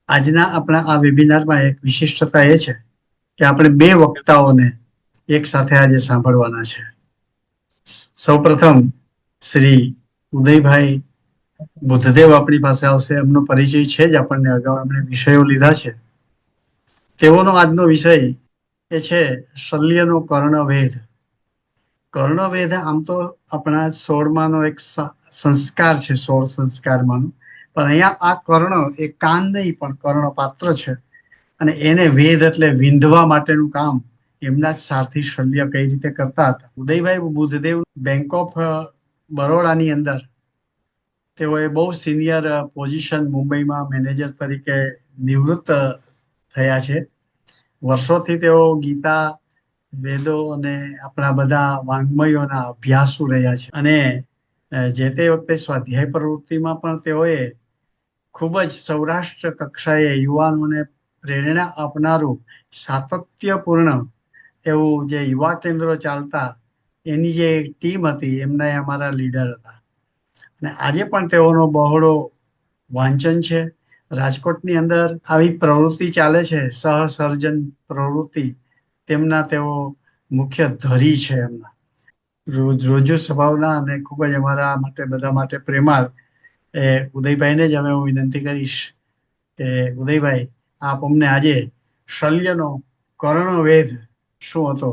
આજના આપણા આ વેબિનારમાં એક વિશિષ્ટતા એ છે કે આપણે બે વક્તાઓને એક સાથે આજે સાંભળવાના છે. સૌપ્રથમ શ્રી ઉદયભાઈ બુદ્ધદેવ આપણી પાસે આવશે. એમનો પરિચય છે જ આપણને, અગાઉ એમણે વિષયો લીધા છે. તેઓનો આજનો વિષય એ છે શલ્યનો કર્ણવેધ. કર્ણવેધ આમ તો આપણા 16માંનો એક સંસ્કાર છે, 16 સંસ્કારમાંનો. પણ અહીંયા આ કર્ણ એ કાન નહીં પણ કર્ણપાત્ર છે, અને એને વેદ એટલે વિંધવા માટેનું કામ એમના જ સારથી શલ્ય કઈ રીતે કરતા હતા. ઉદયભાઈ બુદ્ધદેવ બેંક ઓફ બરોડાની અંદર તેઓએ બહુ સિનિયર પોઝિશન મુંબઈમાં મેનેજર તરીકે નિવૃત્ત થયા છે. વર્ષોથી તેઓ ગીતા, વેદો અને આપણા બધા વાંગ્મયોના અભ્યાસુ રહ્યા છે. અને જે તે વખતે સ્વાધ્યાય પ્રવૃત્તિમાં પણ તેઓએ ખૂબ જ સૌરાષ્ટ્ર કક્ષાએ યુવાનોને પ્રેરણા આપનારું સાતત્યપૂર્ણ એવું જે યુવા કેન્દ્રો ચાલતા એની જે ટીમ હતી એમના અમારા લીડર હતા. અને આજે પણ તેઓનો બહોળો વાંચન છે. રાજકોટની અંદર આવી પ્રવૃત્તિ ચાલે છે, સહસર્જન પ્રવૃત્તિ, તેમના તેઓ મુખ્ય ધરી છે. એમના રોજુ સ્વભાવના અને ખૂબ જ અમારા માટે બધા માટે પ્રેમાળ એ ઉદયભાઈને જ અમે હું વિનંતી કરીશ કે ઉદયભાઈ આપ અમને આજે શલ્યનો કર્ણવેધ શું હતો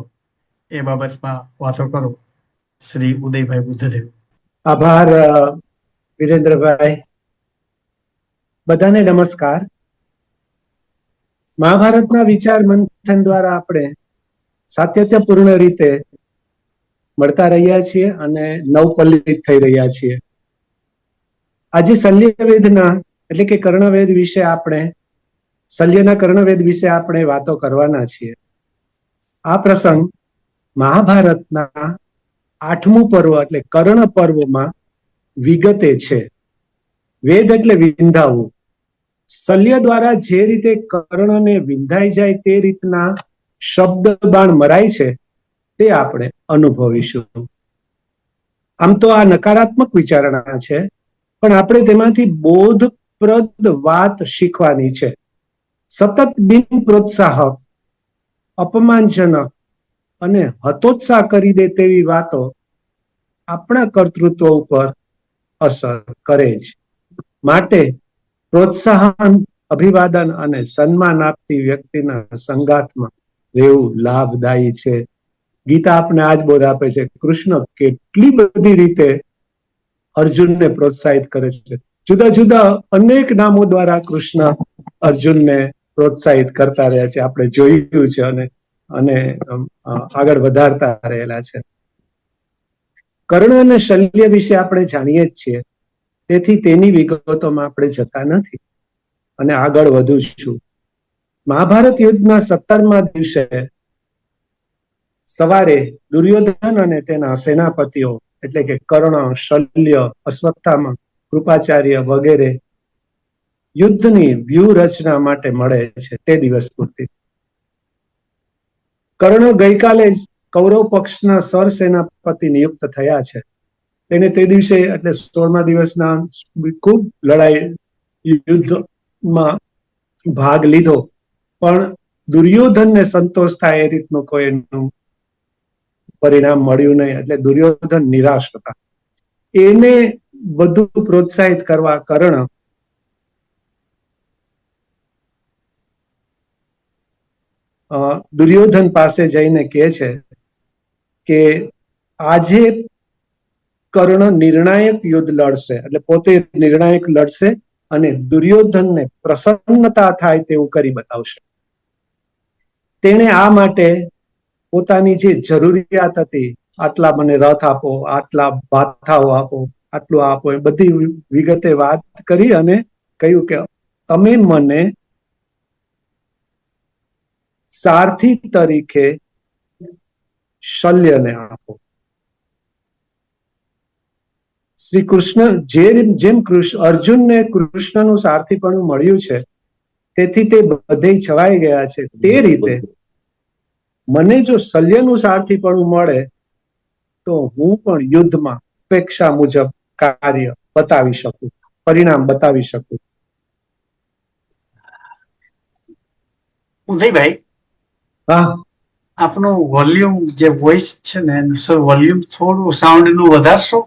એ બાબતમાં વાતો કરો. શ્રી ઉદયભાઈ બુદ્ધદેવ. આભાર વિરેન્દ્રભાઈ. બધાને નમસ્કાર. મહાભારતના વિચાર મંથન દ્વારા આપણે સાતત્યપૂર્ણ રીતે મળતા રહ્યા છીએ અને નવપલ્લિત થઈ રહ્યા છીએ. આજે શલ્યવેદના એટલે કે કર્ણવેદ વિશે શલ્યના કર્ણવેદ વિશે આપણે વાતો કરવાના છીએ. આ પ્રસંગ મહાભારતના 8મું પર્વ એટલે કર્ણ પર્વમાં વિગતે છે. વેદ એટલે વિંધાવવું. શલ્ય દ્વારા જે રીતે કર્ણને વિંધાઈ જાય તે રીતના શબ્દ બાણ મરાય છે તે આપણે અનુભવીશું. આમ તો આ નકારાત્મક વિચારણા છે, પણ આપણે તેમાંથી બોધપ્રદ વાત શીખવાની છે. સતત બિન પ્રોત્સાહક, અપમાનજનક અને હતોત્સાહ કરી દે તેવી વાતો આપણા કર્તૃત્વ ઉપર અસર કરે જ. માટે પ્રોત્સાહન, અભિવાદન અને સન્માન આપતી વ્યક્તિના સંગાતમાં રહેવું લાભદાયી છે. ગીતા આપને આજ બોધ આપે છે. કૃષ્ણ કેટલી બધી રીતે અર્જુનને પ્રોત્સાહિત કરે છે. જુદા જુદા અનેક નામો દ્વારા કૃષ્ણ અર્જુનને પ્રોત્સાહિત કરતા રહ્યા છે. આપણે જોયું છે અને આગળ વધારતા રહેલા છે. કર્ણ અને શલ્ય વિશે આપણે જાણીએ જ છીએ, તેથી તેની વિગતોમાં આપણે જતા નથી અને આગળ વધુ છું. મહાભારત યુદ્ધના 17મા દિવસે સવારે દુર્યોધન અને તેના સેનાપતિઓ એટલે કે કર્ણ, શલ્ય, અશ્વત્થામા, કૃપાચાર્ય વગેરે યુદ્ધની વ્યૂહરચના માટે મળે છે. તે દિવસ પૂરતી કર્ણ ગઈકાલે જ કૌરવ પક્ષના સરસેનાપતિ નિયુક્ત થયા છે. તેને તે દિવસે એટલે 16મા દિવસના ખૂબ લડાઈ યુદ્ધમાં ભાગ લીધો, પણ દુર્યોધનને સંતોષ થાય એ રીતનું કોઈ પરિણામ મળ્યું નહીં. એટલે દુર્યોધન નિરાશ હતા. એને વધુ પ્રોત્સાહિત કરવા કર્ણ દુર્યોધન પાસે જઈને કહે છે કે આજે કર્ણ નિર્ણાયક યુદ્ધ લડશે, એટલે પોતે નિર્ણાયક લડશે અને દુર્યોધનને પ્રસન્નતા થાય તેવું કરી બતાવશે. તેણે આ માટે પોતાની જે જરૂરિયાત હતી, આટલા મને રથ આપો, આટલા ભાથાઓ આપો, આટલું આપો, એ બધી વિગતે વાત કરી અને કહ્યું કે તમે મને સારથી તરીકે શલ્યને આપો. શ્રી કૃષ્ણ જેમ અર્જુનને કૃષ્ણનું સારથીપણું મળ્યું છે, તેથી તે બધે છવાઈ ગયા છે, તે રીતે મને જો શલ્યનું સારથીપણું મળે તો હું પણ યુદ્ધમાં અપેક્ષા મુજબ કાર્ય બતાવી શકું, પરિણામ બતાવી શકું. ઉદયભાઈ, હા, આપનું વોલ્યુમ જે વોઇસ છે ને સર, વોલ્યુમ થોડું સાઉન્ડ નું વધારશો?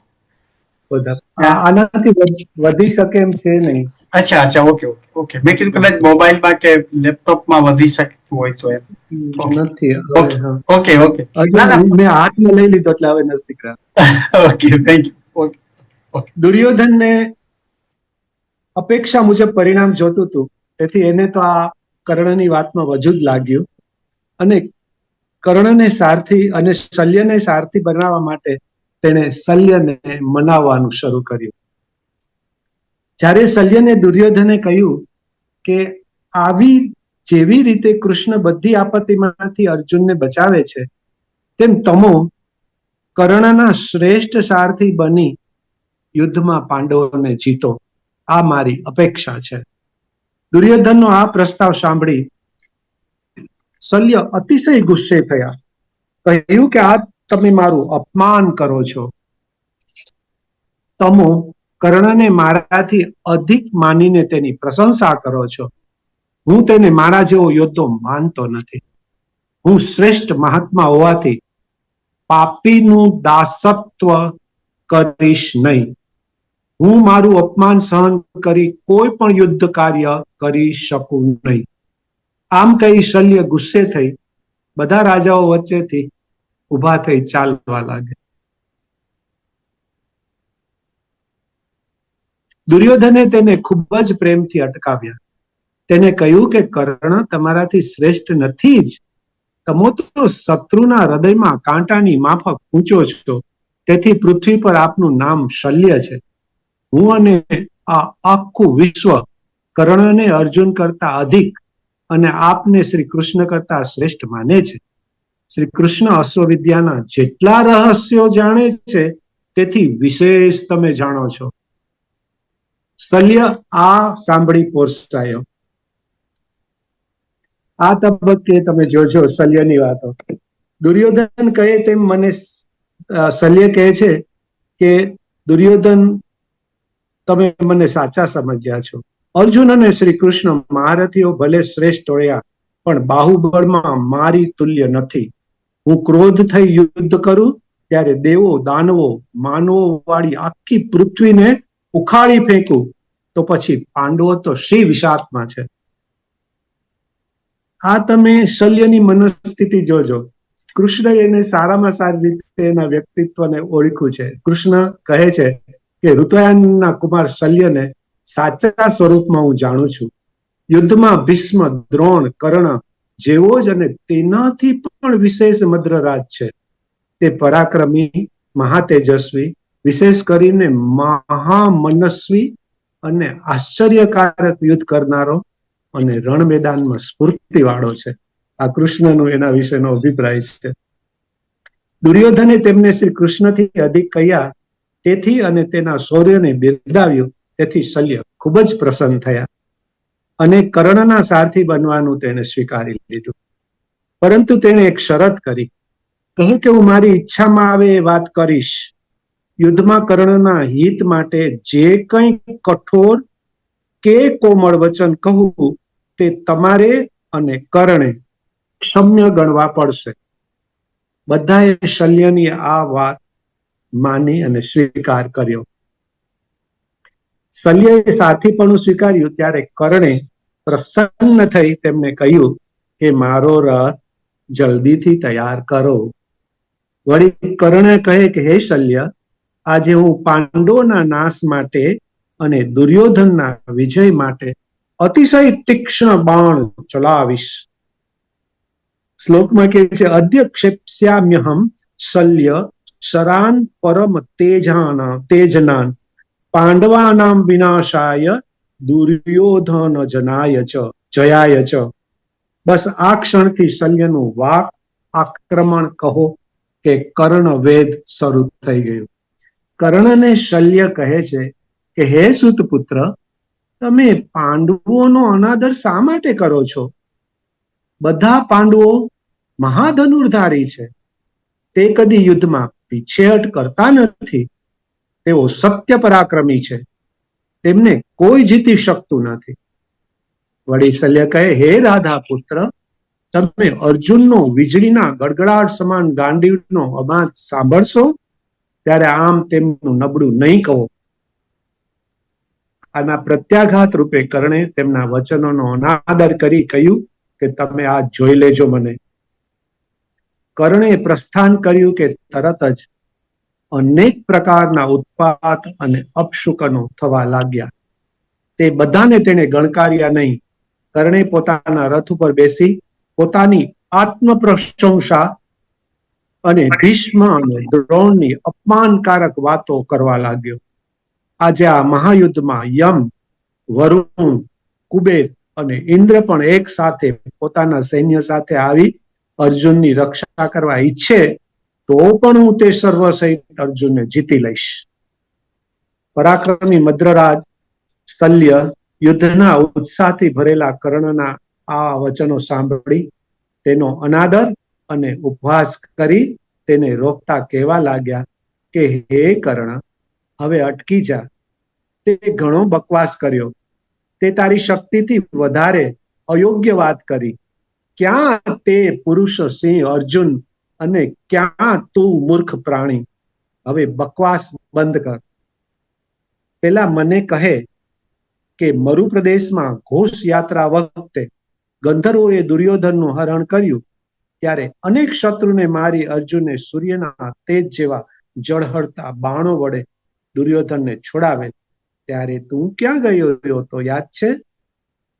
આનાથી વધી શકે એમ છે નહીં. અચ્છા અચ્છા, ઓકે ઓકે ઓકે. મેં કીધું કદાચ મોબાઈલમાં કે લેપટોપમાં વધી શકતું હોય તો એમ. ઓકે નથી ઓકે હવે. Okay okay. હજુ ના ના, મેં હાથમાં લઈ લીધો એટલે હવે નજીક રાખ. Okay, thank you. ઓકે દુર્યોધનને અપેક્ષા મુજબ પરિણામ જોતું હતું, તેથી એને તો આ કર્ણની વાતમાં વધુ જ લાગ્યું અને કર્ણને સારથી અને શલ્યને સારથી બનાવવા માટે તેણે શલ્યને મનાવવાનું શરૂ કર્યું. જ્યારે શલ્યને દુર્યોધને કહ્યું કે આવી જેવી રીતે કૃષ્ણ બધી આપત્તિમાંથી અર્જુનને બચાવે છે, તેમ તમો કર્ણના શ્રેષ્ઠ સારથી બની યુદ્ધમાં પાંડવોને જીતો, આ મારી અપેક્ષા છે. દુર્યોધનનો આ પ્રસ્તાવ સાંભળી શલ્ય અતિશય ગુસ્સે થયા. કહ્યું કે આ તમે મારું અપમાન કરો છો. તમો કર્ણને મારાથી અધિક માનીને તેની પ્રશંસા કરો છો. હું તેને મારા જેવો યોદ્ધો માનતો નથી. હું શ્રેષ્ઠ મહાત્મા હોવાથી પાપીનું દાસત્વ કરીશ નહીં. હું મારું અપમાન સહન કરી કોઈ પણ યુદ્ધ કાર્ય કરી શકું નહીં. આમ કહી શલ્ય ગુસ્સે થઈ બધા રાજાઓ વચ્ચેથી ઉભા થઈ ચાલવા લાગ્યા. દુર્યોધને તેને ખૂબ જ પ્રેમથી અટકાવ્યા. તેને કહ્યું કે કર્ણ તમારાથી શ્રેષ્ઠ નથી જ. તમે તો શત્રુના હૃદયમાં કાંટાની માફક ઊંચો છો. તેથી પૃથ્વી પર આપનું નામ શલ્ય છે. હું અને આ આખું વિશ્વ કર્ણને અર્જુન કરતા અધિક અને આપને શ્રી કૃષ્ણ કરતા શ્રેષ્ઠ માને છે. શ્રી કૃષ્ણ અશ્વવિદ્યાના જેટલા રહસ્યો જાણે છે તેથી વિશેષ તમે જાણો છો. શલ્ય આ સાંભળી પોષાયો. આ તબક્કે તમે જોજો શલ્યની વાતો. દુર્યોધન કહે તેમ મને શલ્ય કહે છે કે દુર્યોધન, તમે મને સાચા સમજ્યા છો. અર્જુન અને શ્રી કૃષ્ણ મહારથીઓ ભલે શ્રેષ્ઠ હોયા, પણ બાહુબળમાં મારી તુલ્ય નથી. હું ક્રોધ થઈ યુદ્ધ કરું ત્યારે દેવો, દાનવો, માનવો વાળી આખી પૃથ્વીને ઉખાડી ફેંકું તો પછી પાંડવો તો શ્રી વિષાત્મા છે. આ તમે શલ્યની મનસ્થિતિ જોજો. કૃષ્ણએ એને સારામાં સારી રીતે એના વ્યક્તિત્વને ઓળખ્યું છે. કૃષ્ણ કહે છે કે ઋતુયાનના કુમાર શલ્યને સાચા સ્વરૂપમાં હું જાણું છું. યુદ્ધમાં ભીષ્મ, દ્રોણ, કર્ણ જેવો જ અને તેનાથી પણ વિશેષ મદ્રરાજ છે. તે પરાક્રમી, મહાતેજસ્વી, વિશેષ કરીને મહામનસ્વી અને આશ્ચર્યકારક યુદ્ધ કરનારો અને રણ મેદાનમાં સ્ફૂર્તિ વાળો છે. આ કૃષ્ણનો એના વિશેનો અભિપ્રાય છે. દુર્યોધને તેમને શ્રી કૃષ્ણથી અધિક કહ્યા તેથી અને તેના શૌર્યને બિરદાવ્યું, તેથી શલ્ય ખૂબ જ પ્રસન્ન થયા અને કર્ણના સારથી બનવાનું તેને સ્વીકારી લીધું. પરંતુ તેણે એક શરત કરી. કહ્યું કે હું મારી ઈચ્છામાં આવે એ વાત કરીશ. યુદ્ધમાં કર્ણના હિત માટે જે કંઈ કઠોર કે કોમળ વચન કહું તે તમારે અને કર્ણે ક્ષમ્ય ગણવા પડશે. બધાએ શલ્યની આ વાત માની અને સ્વીકાર કર્યો. શલ્યએ સાથીપણું સ્વીકાર્યું ત્યારે કર્ણે પ્રસન્ન થઈ તેમને કહ્યું કે મારો રથ જલ્દીથી તૈયાર કરો. વળી કર્ણ કહે કે હે શલ્ય, આજે હું પાંડવોના નાશ માટે અને દુર્યોધનના વિજય માટે અતિશય તીક્ષ્ણ બાણ ચલાવીશ. શ્લોકમાં કહે છે અદ્ય ક્ષેપ્સ્યામ્યહમ શલ્ય શરાન પરમ તેજનાન પાંડવાનામ વિનાશાય દુર્યોધન જયાય ચ. બસ આ ક્ષણથી શલ્યનું વાક આક્રમણ કહો કે કર્ણ વેદ શરૂ થઈ ગયું. કર્ણને શલ્ય કહે છે કે હે સુતપુત્ર, તમે પાંડવોનો અનાદર શા માટે કરો છો? બધા પાંડવો મહાધનુર્ધારી છે. તે કદી યુદ્ધમાં પીછેહટ કરતા નથી. તેઓ સત્ય પરાક્રમી છે. તેમને કોઈ જીતી શકતું નથી. વળી શલ્ય કહે હે રાધા પુત્ર, તમે અર્જુનનો વીજળીના ગડગડાટ સમાન ગાંડીવનો અવાજ સાંભળશો ત્યારે આમ તેમનું નબળું નહીં કહો. આના પ્રત્યાઘાત રૂપે કર્ણે તેમના વચનોનો અનાદર કરી કહ્યું કે તમે આ જોઈ લેજો મને. કર્ણે પ્રસ્થાન કર્યું કે તરત જ અનેક પ્રકારના ઉત્પાત અને અપશુકનો થવા લાગ્યા. તે બધાને તેને ગણકાર્યા નહીં. કર્ણે પોતાના રથ ઉપર બેસી પોતાની આત્મ પ્રશંસા અને ભીષ્મ અને દ્રોણની અપમાનકારક વાતો કરવા લાગ્યો. આજે આ મહાયુદ્ધમાં યમ, વરુણ, કુબેર અને ઇન્દ્ર પણ એક સાથે પોતાના સૈન્ય સાથે આવી અર્જુનની રક્ષા કરવા ઈચ્છે તો પણ હું તે સર્વ સહિત અર્જુનને જીતી લઈશ. પરાક્રમી મદ્રરાજ શલ્ય યુદ્ધના ઉત્સાહથી ભરેલા કર્ણના આ વચનો સાંભળી તેનો અનાદર અને ઉપહાસ કરી તેને રોકતા કહેવા લાગ્યા કે હે કર્ણ, હવે અટકી જા. તે ઘણો બકવાસ કર્યો. તે તારી શક્તિથી વધારે અયોગ્ય વાત કરી. ક્યાં તે પુરુષ સિંહ અર્જુન અને ક્યાં તું મૂર્ખ પ્રાણી. હવે બકવાસ બંધ કર. પેલા મને કહે કે મરુ પ્રદેશમાં ઘોષ યાત્રા વખતે ગંધર્વોએ દુર્યોધનનું હરણ કર્યું ત્યારે અનેક શત્રુને મારી અર્જુને સૂર્યના તેજ જેવા જળહળતા બાણો વડે દુર્યોધનને છોડાવે ત્યારે તું ક્યાં ગયો હતો યાદ છે?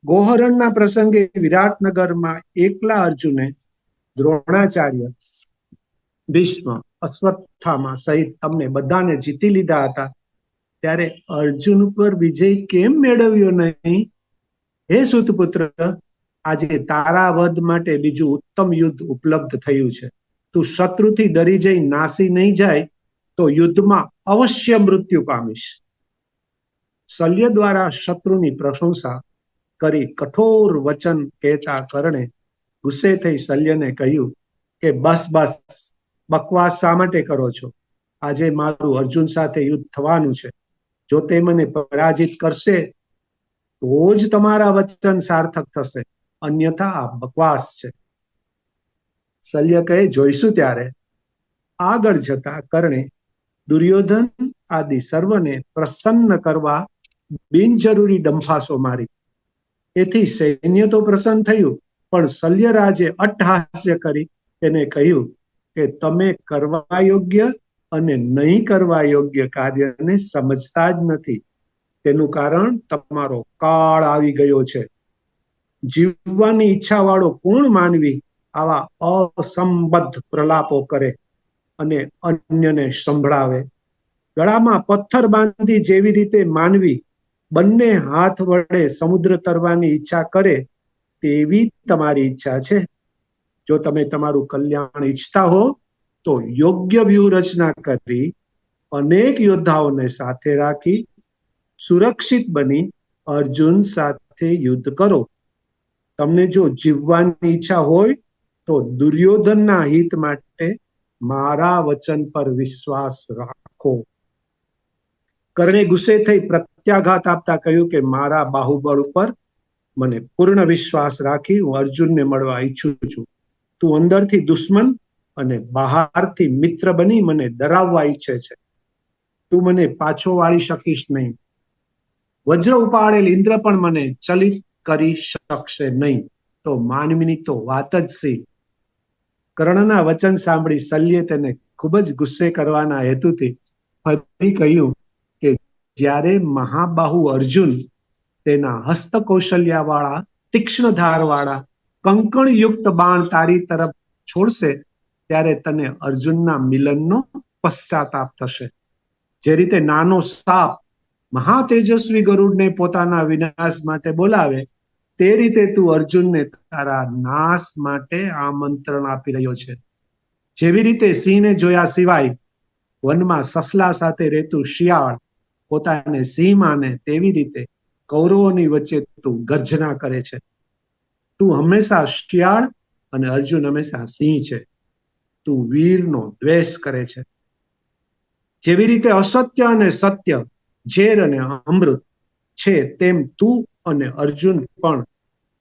ગોહરણના પ્રસંગે વિરાટનગરમાં એકલા અર્જુને દ્રોણાચાર્ય, ભીષ્મ, અશ્વત્થામા સહિત તમને બધાને જીતી લીધા હતા. ત્યારે અર્જુન ઉપર વિજય કેમ મેળવ્યો નહીં? હે સુતપુત્ર, આજે તારા વધ માટે બીજું ઉત્તમ યુદ્ધ ઉપલબ્ધ થયું છે. તું શત્રુથી ડરી જઈ નાસી નહીં જાય તો યુદ્ધમાં અવશ્ય મૃત્યુ પામીશ. શલ્ય દ્વારા શત્રુની પ્રશંસા કરી કઠોર વચન કહેતા કર્ણે ગુસ્સે થઈ શલ્યને કહ્યું કે બસ બસ, બકવાસ શા માટે કરો છો? આજે મારું અર્જુન સાથે યુદ્ધ થવાનું છે. જો તે મને પરાજિત કરશે તો જ તમારા વચન સાર્થક થશે, અન્યથા આ બકવાસ છે. શલ્ય કહે જોઈશું ત્યારે. આગળ જતા કર્ણે દુર્યોધન આદિ સર્વને પ્રસન્ન કરવા બિનજરૂરી ડંફાસો મારી. એથી સૈન્ય તો પ્રસન્ન થયું, પણ શલ્યરાજે અટ્ટહાસ્ય કરી તેને કહ્યું કે તમે કરવા યોગ્ય અને નહીં કરવા યોગ્ય કાર્યને સમજતા જ નથી. તેનું કારણ તમારો કાળ આવી ગયો છે. જીવવાની ઈચ્છા વાળો કોણ માનવી આવા અસંબદ્ધ પ્રલાપો કરે અને અન્યને સંભળાવે? ગળામાં પથ્થર બાંધી જેવી રીતે માનવી બંને હાથ વડે સમુદ્ર તરવાની ઈચ્છા કરે તેવી તમારી ઈચ્છા છે. જો તમે તમારું કલ્યાણ ઈચ્છતા હો તો યોગ્ય વ્યૂહરચના કરી અનેક યોદ્ધાઓને સાથે રાખી સુરક્ષિત બની અર્જુન સાથે યુદ્ધ કરો. તમને જો જીવવાની ઈચ્છા હોય તો દુર્યોધનના હિત માટે મારા વચન પર વિશ્વાસ રાખો. કર્ણે ગુસ્સે થઈ પ્રત્યાઘાત આપતા કહ્યું કે મારા બાહુબળ ઉપર મને પૂર્ણ વિશ્વાસ રાખી હું અર્જુનને મળવા ઈચ્છું છું. તું અંદરથી દુશ્મન અને બહારથી મિત્ર બની મને ડરાવવા ઈચ્છે છે. તું મને પાછો વાળી શકીશ નહીં. વજ્ર ઉપાડેલ ઇન્દ્ર પણ મને ચલિત કરી શકશે નહીં. તો માનવીની તો વાત જ સી. કર્ણના વચન સાંભળી શલ્યે તેને ખૂબ જ ગુસ્સે કરવાના હેતુથી ફરી કહ્યું કે જ્યારે મહાબાહુ અર્જુન તેના હસ્તકૌશલ્ય વાળા તીક્ષ્ણ ધાર વાળા કંકણયુક્ત બાણ તારી તરફ છોડશે ત્યારે તને અર્જુનના મિલનનો પશ્ચાતાપ થશે. જે રીતે નાનો સાપ મહાતેજસ્વી ગરુડને પોતાના વિનાશ માટે બોલાવે તે રીતે તું અર્જુનને તારા નાશ માટે આમંત્રણ આપી રહ્યો છે. જેવી રીતે સિંહને જોયા સિવાય વનમાં સસલા સાથે રહેતું શિયાળ પોતાને સિંહ માને તેવી રીતે કૌરવોની વચ્ચે તું ગર્જના કરે છે. તું હંમેશા શિયાળ અને અર્જુન હંમેશા સિંહ છે. તું વીરનો દ્વેષ કરે છે. જેવી રીતે અસત્ય અને સત્ય, ઝેર અને અમૃત છે તેમ તું અને અર્જુન પણ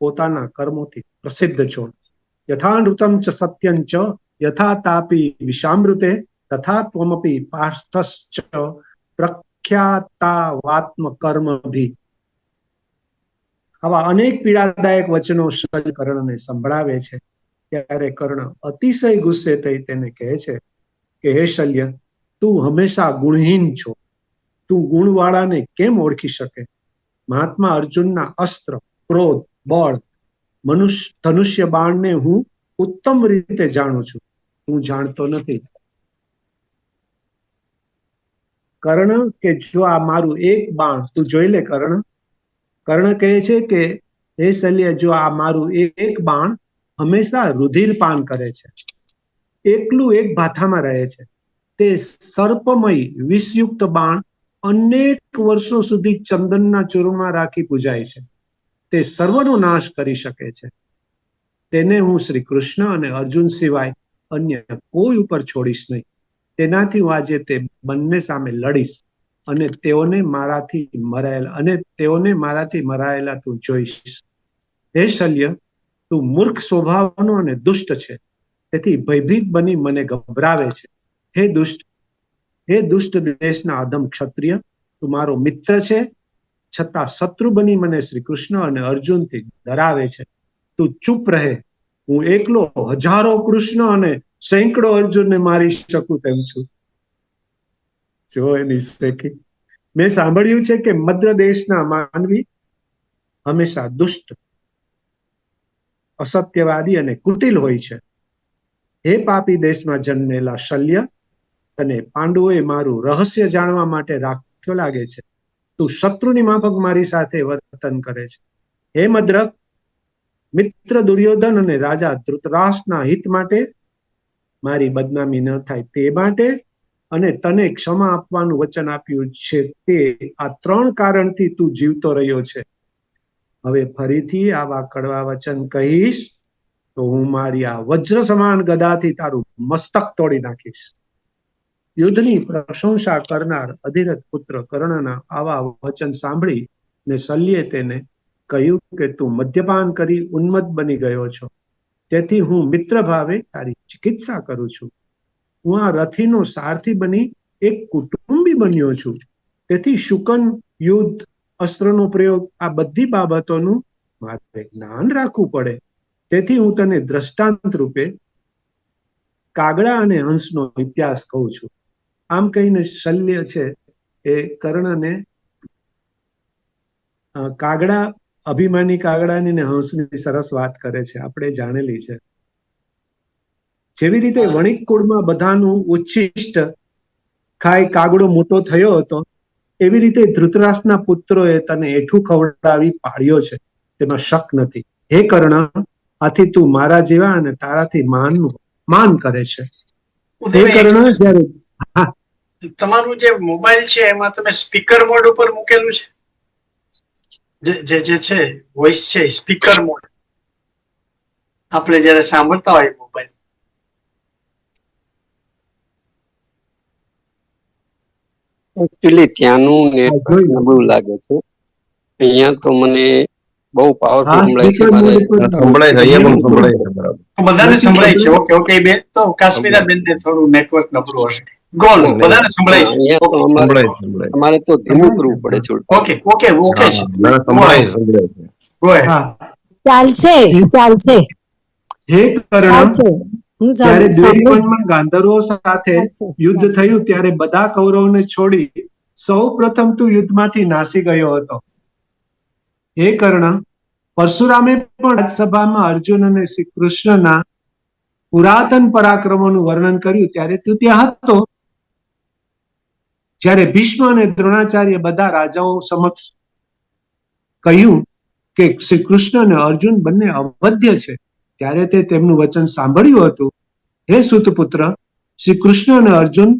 પોતાના કર્મોથી પ્રસિદ્ધ છો. યથાનૃતમ ચ સત્યં ચ યથા તાપી વિષામૃતે તથા ત્વમપી પાર્થશ્ચ પ્રખ્યાતાવાત્મ કર્મભી. આવા અનેક પીડાદાયક વચનો કર્ણને સંભળાવે છે. ત્યારે કર્ણ અતિશય ગુસ્સે થઈ તેને કહે છે કે હે શલ્ય, તું હંમેશા ગુણહીન છો. તું ગુણવાળાને કેમ ઓળખી શકે? મહાત્મા અર્જુનના અસ્ત્ર, ક્રોધ, બળ, ધનુષ્ય બાણને હું ઉત્તમ રીતે જાણું છું. હું જાણતો નથી. કર્ણ કે જો આ મારું એક બાણ તું જોઈ લે. કર્ણ કહે છે કે હે શલ્ય, જો આ મારું એક બાણ હંમેશા રુધિરપાન કરે છે, એકલું એક ભાથામાં રહે છે. તે સર્પમય વિષયુક્ત બાણ અનેક વર્ષો સુધી ચંદનના ચૂર્ણમાં રાખી પૂજાય છે. તે સર્વનો નાશ કરી શકે છે. તેને હું શ્રી કૃષ્ણ અને અર્જુન સિવાય અન્ય કોઈ ઉપર છોડીશ નહીં. તેનાથી હું આજે તે બંને સામે લડીશ અને તેઓને મારાથી મરાયેલા તું જોઈશ. હે શલ્ય, તું મૂર્ખ સ્વભાવનો અને દુષ્ટ છે, તેથી ભયભીત બની મને ગભરાવે છે. હે દુષ્ટ દેશના અધમ ક્ષત્રિય, તું મારો મિત્ર છે, છતાં શત્રુ બની મને શ્રી કૃષ્ણ અને અર્જુનથી ડરાવે છે. તું ચૂપ રહે. હું એકલો હજારો કૃષ્ણ અને સેંકડો અર્જુનને મારી શકું તેમ છું. જો એની શેખી. મેં સાંભળ્યું છે કે મદ્ર દેશના માનવી હંમેશા દુષ્ટ, અસત્યવાદી અને કુટિલ હોય છે. હે પાપી દેશમાં જન્મેલા શલ્ય, અને પાંડવોએ મારું રહસ્ય જાણવા માટે રાખ્યો લાગે છે. તું શત્રુની માફક મારી સાથે વર્તન કરે છે. હે મદ્રક, મિત્ર દુર્યોધન અને રાજા ધૃતરાષ્ટ્રના હિત માટે, મારી બદનામી ન થાય તે માટે, અને તને ક્ષમા આપવાનું વચન આપ્યું છે તે આ 3 કારણથી તું જીવતો રહ્યો છે. હવે ફરીથી આવા કડવા વચન કહીશ તો હું મારી આ વજ્ર સમાન ગદાથી તારું મસ્તક તોડી નાખીશ. યુદ્ધની પ્રશંસા કરનાર અધિરથ પુત્ર કર્ણના આવા વચન સાંભળી ને શલ્યે તેને કહ્યું કે તું મદ્યપાન કરી ઉન્મત્ત બની ગયો છો, તેથી હું મિત્ર ભાવે તારી ચિકિત્સા કરું છું. હું આ રથીનો સારથી બની એક કુટુંબી બન્યો છું, તેથી શુકન, યુદ્ધ, અસ્ત્રનો પ્રયોગ આ બધી બાબતોનું મારે જ્ઞાન રાખવું પડે. તેથી હું તને દ્રષ્ટાંત રૂપે કાગડા અને હંસનો ઇતિહાસ કહું છું. આમ કહીને શલ્ય છે એ કર્ણને કાગડા, અભિમાની કાગડાની ને હંસની સરસ વાત કરે છે, આપણે જાણેલી છે. જેવી રીતે વણિક કુળમાં બધાનું ઉચ્છિષ્ટ ખાઈ કાગડો મોટો થયો હતો, એવી રીતે ધૃતરાષ્ટ્રના પુત્રોએ તને એઠું ખવડાવી પાડ્યો છે, તેમાં શક નથી. હે કર્ણ, આથી તું મારા જેવા અને તારાથી માન કરે છે. હે કર્ણ, જ્યારે તમારું જે મોબાઈલ છે એમાં તમે સ્પીકર મોડ ઉપર મૂકેલું છે, જે છે વોઇસ છે સ્પીકર મોડ, આપણે જયારે સાંભળતા હોય મોબાઈલ. એકચ્યુઅલી ત્યાંનું નેટવર્ક નબળું લાગે છે. અહીંયા તો મને બહુ પાવરફુલ સંભળાય છે. સંભળાય છે, અહીંયા પણ સંભળાય છે. બરાબર, બધાને સંભળાય છે. ઓકે ઓકે, બેન તો કાશ્મીરા બેન ને થોડું નેટવર્ક નબળું હશે. ગોલ બધાને સંભળાય છે. સંભળાય છે. અમારે તો ધીમું કરવું પડે છે. ઓકે ઓકે ઓકે છે. સંભળાય છે. Go ahead. ચાલશે. હે કર્ણ, જ્યારે દ્વૈતવનમાં ગાંધર્વો સાથે યુદ્ધ થયું ત્યારે બધા કૌરવોને છોડી સૌ પ્રથમ તું યુદ્ધમાંથી નાસી ગયો હતો. હે કર્ણ, પરશુરામે પણ રાજસભામાં અર્જુન અને શ્રી કૃષ્ણના પુરાતન પરાક્રમોનું વર્ણન કર્યું ત્યારે તું ત્યાં હતો. જ્યારે ભીષ્મ અને દ્રોણાચાર્ય બધા રાજાઓ સમક્ષ કહ્યું કે શ્રી કૃષ્ણ અને અર્જુન બંને અવધ્ય છે, ત્યારે તે તેમનું વચન સાંભળ્યું હતું. હે સુતપુત્ર, શ્રી કૃષ્ણ અને અર્જુન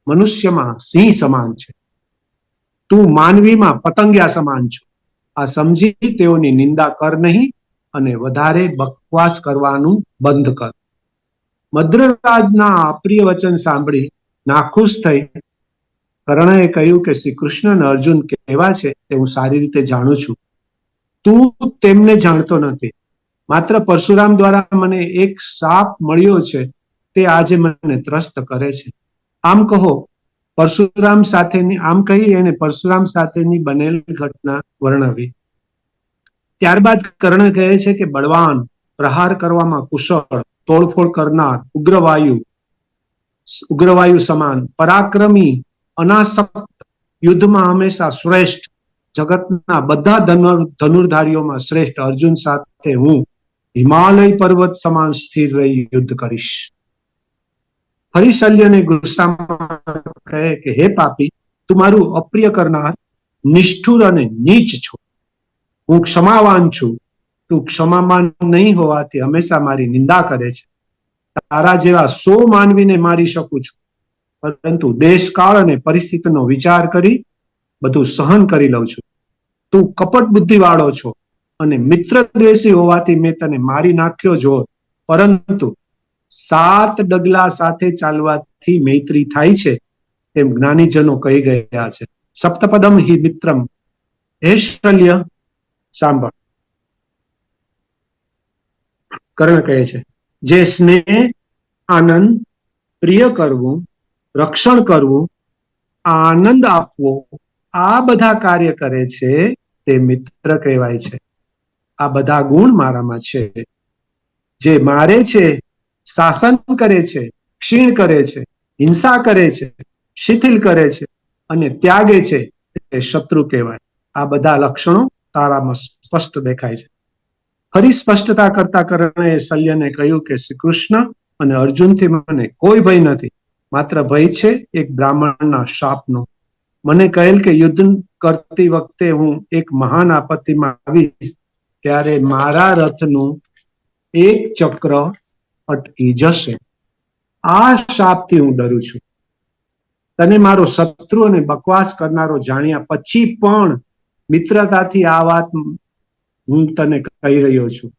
મનુષ્યમાં સિંહ સમાન છે, તું માનવીમાં પતંગિયા સમાન છો. આ સમજી તેઓની નિંદા કર નહીં અને વધારે બકવાસ કરવાનું બંધ કર. મદ્રરાજના અપ્રિય વચન સાંભળી નાખુશ થઈ કર્ણએ કહ્યું કે શ્રી કૃષ્ણ અને અર્જુન કેવા છે તે હું સારી રીતે જાણું છું. તું તેમને જાણતો નથી. માત્ર પરશુરામ દ્વારા મને એક શાપ મળ્યો છે, તે આજે મને ત્રસ્ત કરે છે. આમ કહો, પરશુરામ સાથેની આમ કહી એને પરશુરામ સાથેની બનેલી ઘટના વર્ણવી. ત્યારબાદ કર્ણ કહે છે કે બળવાન, પ્રહાર કરવામાં કુશળ, તોડફોડ કરનાર, ઉગ્રવાયુ સમાન, પરાક્રમી, અનાસક્ત, યુદ્ધમાં હંમેશા શ્રેષ્ઠ, જગતના બધા ધનુર્ધારીઓમાં શ્રેષ્ઠ અર્જુન સાથે હું હિમાલય પર્વત સમાન સ્થિર રહી યુદ્ધ કરીશ. ફરી શલ્યને ગુસ્સામાં કહે કે હે પાપી, તું મારું અપ્રિય કરનાર, નિષ્ઠુર અને નીચ છો. હું ક્ષમાવાન છું, તું ક્ષમાવાન નહીં હોવાથી હંમેશા મારી નિંદા કરે છે. તારા જેવા 100 માનવીને મારી શકું છું, પરંતુ દેશકાળ અને પરિસ્થિતિનો વિચાર કરી બધું સહન કરી લઉં છું. તું કપટ બુદ્ધિ વાળો છો અને મિત્ર દ્વેષી હોવાથી મેં તને મારી નાખ્યો જો, પરંતુ 7 ડગલા સાથે ચાલવાથી મૈત્રી થાય છે, તેમ જ્ઞાનીજનો કહી ગયા છે. સપ્તપદમ હિ મિત્રમ. હે શલ્ય, સાંભળ. કર્ણ કહે છે, જે સ્નેહ, આનંદ, પ્રિય કરવું, રક્ષણ કરવું, આનંદ આપવો, આ બધા કાર્ય કરે છે તે મિત્ર કહેવાય છે. આ બધા ગુણ મારામાં છે. જે મારે છે, શાસન કરે છે, ક્ષીણ કરે છે, હિંસા કરે છે, શિથિલ કરે છે અને ત્યાગે છે, તે શત્રુ કહેવાય. આ બધા લક્ષણો તારામાં સ્પષ્ટ દેખાય છે. ફરી સ્પષ્ટતા કરતા કર્ણએ શલ્યને કહ્યું કે શ્રી કૃષ્ણ અને અર્જુનથી મને કોઈ ભય નથી, માત્ર ભય છે એક બ્રાહ્મણના શાપનો. મને કહેલ કે યુદ્ધ કરતી વખતે હું એક મહાન આપત્તિમાં આવીશ, ત્યારે મારા રથનું એક ચક્ર અટકી જશે. આ શાપથી હું ડરું છું. તને મારો શત્રુ અને બકવાસ કરનારો જાણ્યા પછી પણ મિત્રતાથી આ વાત હું તને કહી રહ્યો છું.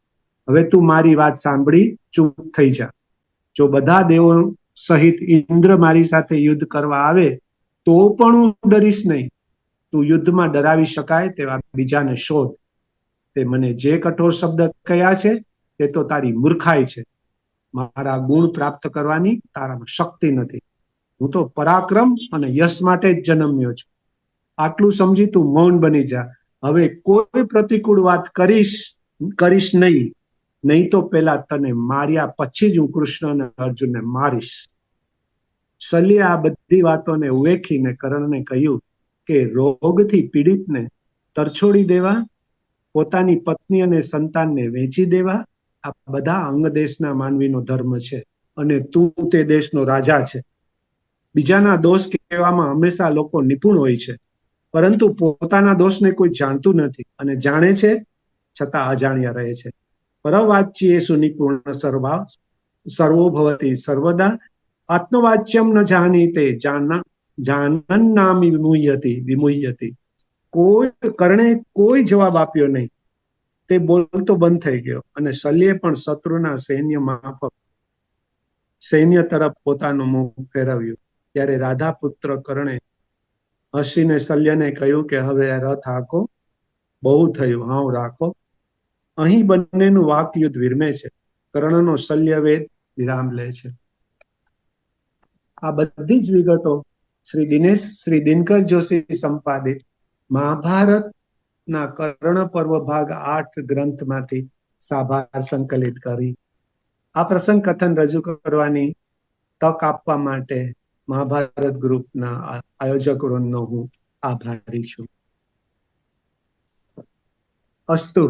હવે તું મારી વાત સાંભળી ચૂપ થઈ જા. જો બધા દેવો સહિત ઇન્દ્ર મારી સાથે યુદ્ધ કરવા આવે તો પણ હું ડરીશ નહીં. તું યુદ્ધમાં ડરાવી શકાય તેવા બીજાને શોધ. તે મને જે કઠોર શબ્દ કહ્યા છે તે તો તારી મૂર્ખાઈ છે. મારા ગુણ પ્રાપ્ત કરવાની તારામાં શક્તિ નથી. હું તો પરાક્રમ અને યશ માટે જ જન્મ્યો છું. આટલું સમજી તું મૌન બની જા. હવે કોઈ પ્રતિકૂળ વાત કરીશ નહીં તો પેલા તને માર્યા પછી જ હું કૃષ્ણ અને અર્જુનને મારીશ. શલ્યે આ બધી વાતોને ઉવેખીને કર્ણને કહ્યું કે રોગથી પીડિતને તરછોડી દેવા, પોતાની પત્ની અને સંતાનને વેચી દેવા, આ બધા અંગ દેશના માનવીનો ધર્મ છે અને તું તે દેશનો રાજા છે. બીજાના દોષ કહેવામાં હંમેશા લોકો નિપુણ હોય છે, પરંતુ પોતાના દોષને કોઈ જાણતું નથી અને જાણે છે છતાં અજાણ્યા રહે છે. પરવાચ્યેષુ નિપુણ સર્વો ભવતિ સર્વદા, આત્મવાચ્યમ ન જાનીતે જાનન્નામી વિમુહ્યતિ. કર્ણે કોઈ જવાબ આપ્યો નહીં. તે બોલતો બંધ થઈ ગયો અને શલ્યે પણ શત્રુના સૈન્ય માફક સૈન્ય તરફ પોતાનું મુખ ફેરવ્યું. ત્યારે રાધા પુત્ર કર્ણે હસીને શલ્યને કહ્યું કે હવે રથ હાંકો, બહુ થયું, હાવ રાખો. અહીં બંનેનું વાકયુદ્ધ વિરમે છે. કર્ણનો શલ્યવેદ વિરામ લે છે. આ બધી જ વિગતો શ્રી દિનકર જોશી સંપાદિત મહાભારતના કર્ણ પર્વ ભાગ 8 ગ્રંથમાંથી સાભાર સંકલિત કરી. આ પ્રસંગ કથન રજૂ કરવાની તક આપવા માટે મહાભારત ગ્રુપના આયોજકોનો હું આભારી છું. અસ્તુ.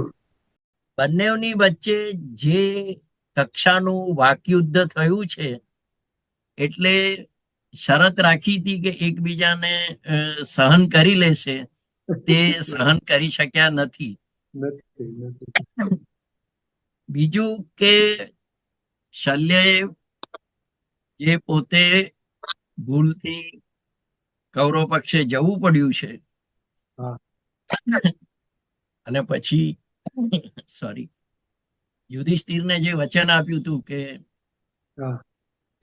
બંનેની વચ્ચે જે કક્ષાનું વાકયુદ્ધ થયું છે, એટલે શરત રાખી હતી કે એકબીજાને સહન કરી લેશે, તે સહન કરી શક્યા નથી. બીજું કે શલ્યએ જે પોતે ભૂલથી કૌરવ પક્ષે જવું પડ્યું છે અને પછી યુધિષ્ઠિરને જે વચન આપ્યું હતું કે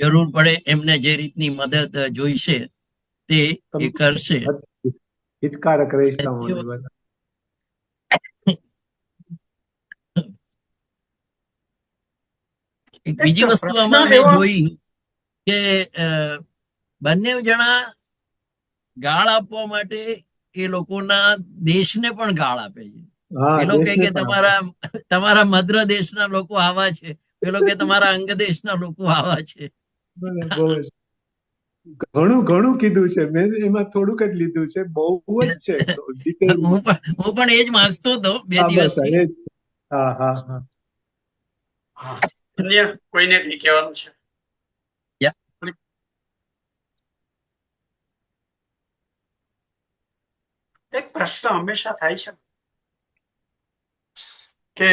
જરૂર પડે એમને જે રીતની મદદ જોઈશે તે એ કરશે. હિતકારક રહીશ. એક બીજી એક વસ્તુ પ્રશ્ન આમાં મેં એવો- જોઈ કે બંને જણા ગાળ આપવા માટે એ લોકોના દેશને પણ ગાળ આપે છે. હા, પેલો કહે દેશને કે પણ આપણે. તમારા મદ્ર દેશના લોકો આવા છે, પેલો કે તમારા અંગ દેશના લોકો આવા છે. બહુ જ ઘણું ઘણું કીધું છે. મેં એમાં થોડુંક જ લીધું છે, બહુ જ છે ડિટેલમાં. હું પણ એ જ વાંચતો હતો 2 હા, બસ દિવસથી. એ જ છે. હા હા હા. હા. અન્ય કોઈને કઈ કહેવાનું છે? એક પ્રશ્ન હંમેશા થાય છે કે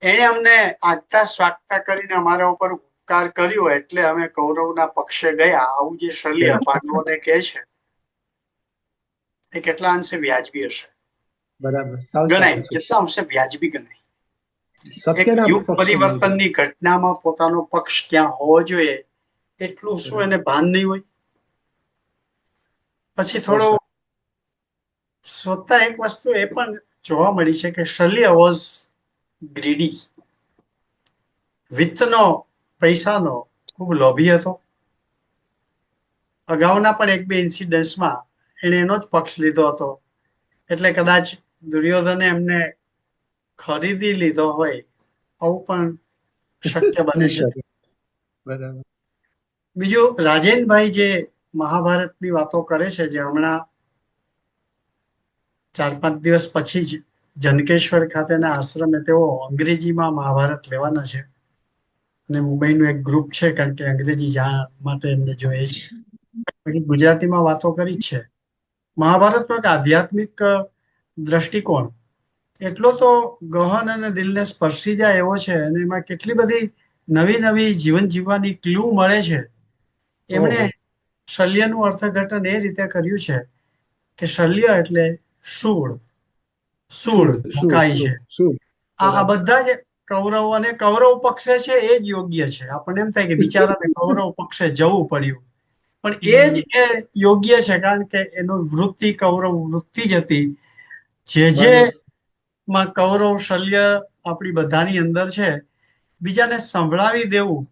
એણે અમને આગતા સ્વાગતા કરીને અમારા ઉપર ઉપકાર કર્યો એટલે અમે કૌરવના પક્ષે ગયા, આવું જે શલ્ય પાંડવોને કહે છે એ કેટલા અંશે વ્યાજબી હશે? બરાબર, સાવ ગણાય, સાચું છે. કેટલા અંશે વ્યાજબી ગણાય? એક સત્યના યુગ પક્ષમાં પરિવર્તનની ઘટનામાં પોતાનો પક્ષ ક્યાં હોવો જોઈએ એટલું શું એને ભાન નહીં હોય? પછી થોડો શોધતા એક વસ્તુ એ પણ જોવા મળી છે કે શલ્ય વોઝ ગ્રીડી, વિત્તનો, પૈસાનો ખૂબ લોભી હતો. અગાઉના પણ 1-2 ઇન્સિડન્ટ્સમાં એણે એનો જ પક્ષ લીધો હતો, એટલે કદાચ દુર્યોધને એમને ખરીદી લીધો હોય આવું પણ શક્ય બને છે. બરાબર. બીજું, રાજેનભાઈ જે મહાભારતની વાતો કરે છે, જે હમણાં 4-5 દિવસ પછી જ જનકેશ્વર ખાતેના આશ્રમે તેઓ અંગ્રેજીમાં મહાભારત લેવાના છે અને મુંબઈનું એક ગ્રુપ છે, કારણ કે અંગ્રેજી જાણ માટે એમને જોઈએ છે. બાકી ગુજરાતીમાં વાતો કરી જ છે. મહાભારતનો એક આધ્યાત્મિક દ્રષ્ટિકોણ એટલો તો ગહન અને દિલને સ્પર્શી જાય એવો છે, અને એમાં કેટલી બધી નવી નવી જીવન જીવવાની ક્લુ મળે છે. એમણે શલ્યનું અર્થઘટન એ રીતે કર્યું છે કે શલ્ય એટલે શૂળ, શૂળ મુકાઈ છે. આ બધા જ કૌરવ અને કૌરવ પક્ષે છે એ જ યોગ્ય છે. આપણને એમ થાય કે બિચારાને કૌરવ પક્ષે જવું પડ્યું, પણ એ જ યોગ્ય છે, કારણ કે એનું વૃત્તિ કૌરવ વૃત્તિ જ હતી. જે માં કૌરવ શલ્ય આપણી બધાની અંદર છે, બીજાને સંભળાવી દેવું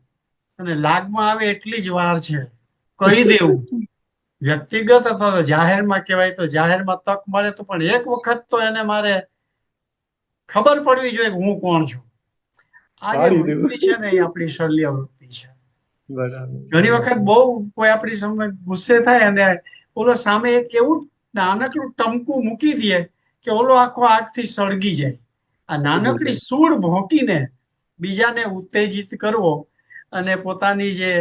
અને લાગમાં આવે એટલી જ વાર છે, કહી દેવું. વ્યક્તિગત અથવા તો જાહેરમાં કહેવાય તો જાહેરમાં તક મળે તો પણ એક વખત તો એને મારે ખબર પડવી જોઈએ કે હું કોણ છું. આ જે વૃત્તિ છે ને એ આપણી શલ્ય વૃત્તિ છે. ઘણી વખત બહુ કોઈ આપણી સામે ગુસ્સે થાય અને ઓલો સામે એક એવું નાનકડું ટમકું મૂકી દે કે ઓલો આખો આગથી સળગી જાય. આ નાનકડી સૂળ ભોંકીને બીજાને ઉત્તેજિત કરવો અને પોતાની જે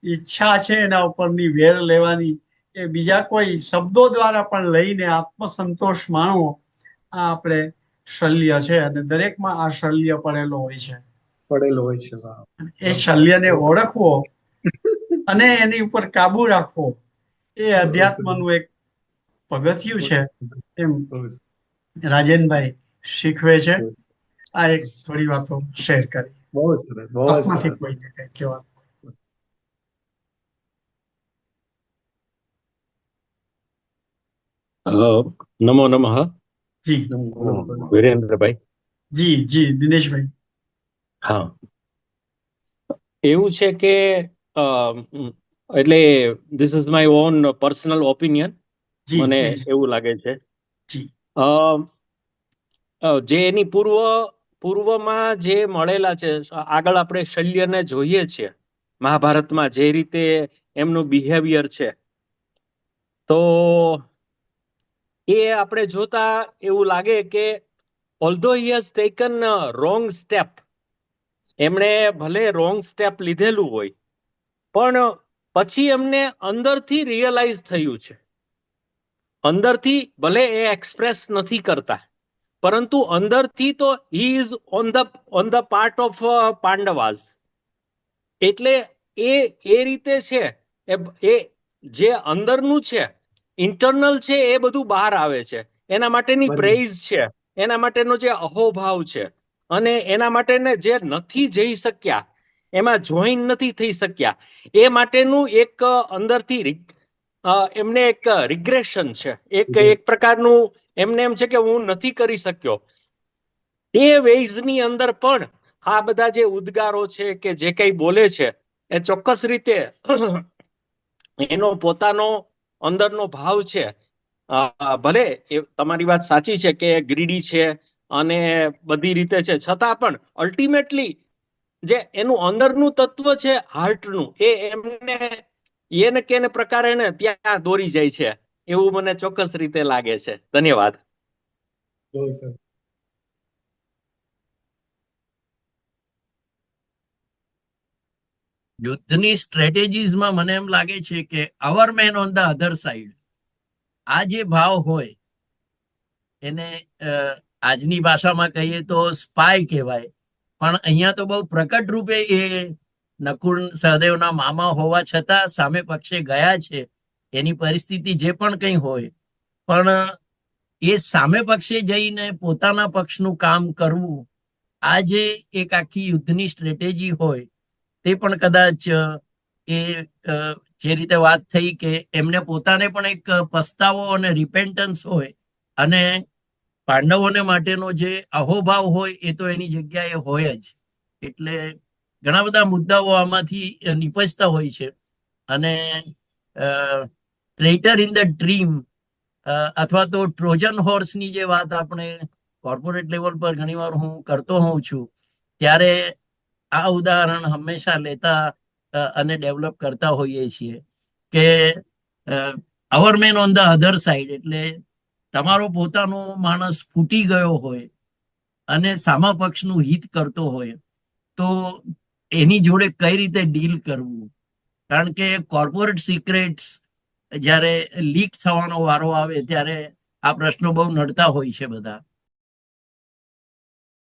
ઈચ્છા છે એના ઉપરની વેર લેવાની એ બીજા કોઈ શબ્દો દ્વારા પણ લઈને આત્મસંતોષ માણવો, આ આપણે શલ્ય છે, અને દરેકમાં આ શલ્ય પડેલો હોય છે. એ શલ્યને ઓળખવો અને એની ઉપર કાબુ રાખવો એ અધ્યાત્મનું એક પગથિયું છે, એમ રાજેનભાઈ શીખવે છે. આ એક થોડી વાતો શેર કરી. આપમાંથી કોઈને કઈ કહેવાનું? નમો નમઃ. જી વિરેન્દ્રભાઈ. જી જી દિનેશભાઈ. હા, એવું છે કે એટલે this is my own personal opinion. મને એવું લાગે છે જે એની પૂર્વમાં જે મળેલા છે, આગળ આપણે શલ્યને જોઈએ છીએ મહાભારતમાં જે રીતે એમનું બિહેવિયર છે, તો એ આપણે જોતા એવું લાગે કે although he has taken wrong step, એમણે ભલે રોંગ સ્ટેપ લીધેલું હોય પણ પછી એમને અંદરથી રિયલાઇઝ થયું છે. અંદરથી ભલે એ એક્સપ્રેસ નથી કરતા, પરંતુ અંદરથી તો he is on the part of Pandavas. એટલે એ રીતે છે, એ જે અંદરનું છે, ઇન્ટરનલ છે, એ બધું બહાર આવે છે. એના માટેની પ્રેઇઝ છે, એના માટેનો જે અહોભાવ છે, અને એના માટેને જે નથી જઈ શક્યા, એમાં જોઈન નથી થઈ શક્યા, એ માટેનું એક અંદરથી એમને એક રિગ્રેશન છે, એક પ્રકારનું એમને એમ છે કે હું નથી કરી શક્યો. એ વેઝની અંદર પણ આ બધા જે ઉદ્ગારો છે કે જે કઈ બોલે છે એ ચોક્કસ રીતે એનો પોતાનો અંદરનો ભાવ છે. ભલે એ તમારી વાત સાચી છે કે ગ્રીડી છે અને બધી રીતે છે, છતાં પણ અલ્ટિમેટલી જે એનું અંદરનું તત્વ છે હાર્ટનું, એ એમને એને કેને પ્રકારે એને ત્યાં દોરી જાય છે એવું મને ચોક્કસ રીતે લાગે છે. ધન્યવાદ. યુદ્ધની સ્ટ્રેટેજીઝમાં મને એમ લાગે છે કે our man on the other side, આ જે ભાવ હોય એને આજની ભાષામાં કહીએ તો સ્પાય કહેવાય, પણ અહીંયા તો બહુ પ્રકટ રૂપે એ નકુળ સહદેવના મામા હોવા છતાં સામે પક્ષે ગયા છે. એની પરિસ્થિતિ જે પણ કંઈ હોય, પણ એ સામે પક્ષે જઈને પોતાના પક્ષનું કામ કરવું, આ જે એક આખી યુદ્ધની સ્ટ્રેટેજી હોય, તે પણ કદાચ એ જે રીતે વાત થઈ કે એમને પોતાને પણ એક પસ્તાવો અને રિપેન્ટન્સ હોય, અને પાંડવોને માટેનો જે અહોભાવ હોય એ તો એની જગ્યાએ હોય જ. એટલે ઘણા બધા મુદ્દાઓ આમાંથી નિપજતા હોય છે. અને ટ્રેટર ઇન ધ ડ્રીમ અથવા તો ટ્રોજન હોર્સની જે વાત આપણે કોર્પોરેટ લેવલ પર ઘણીવાર હું કરતો હોઉં છું, ત્યારે આ ઉદાહરણ હંમેશા લેતા અને ડેવલપ કરતા હોઈએ છીએ કે our man on the other side, એટલે તમારો પોતાનો માણસ ફૂટી ગયો હોય અને સામા પક્ષનું હિત કરતો હોય તો એની જોડે કઈ રીતે ડીલ કરવું. કારણ કે કોર્પોરેટ સિક્રેટ્સ જ્યારે લીક થવાનો વારો આવે ત્યારે આ પ્રશ્નો બહુ નડતા હોય છે બધા.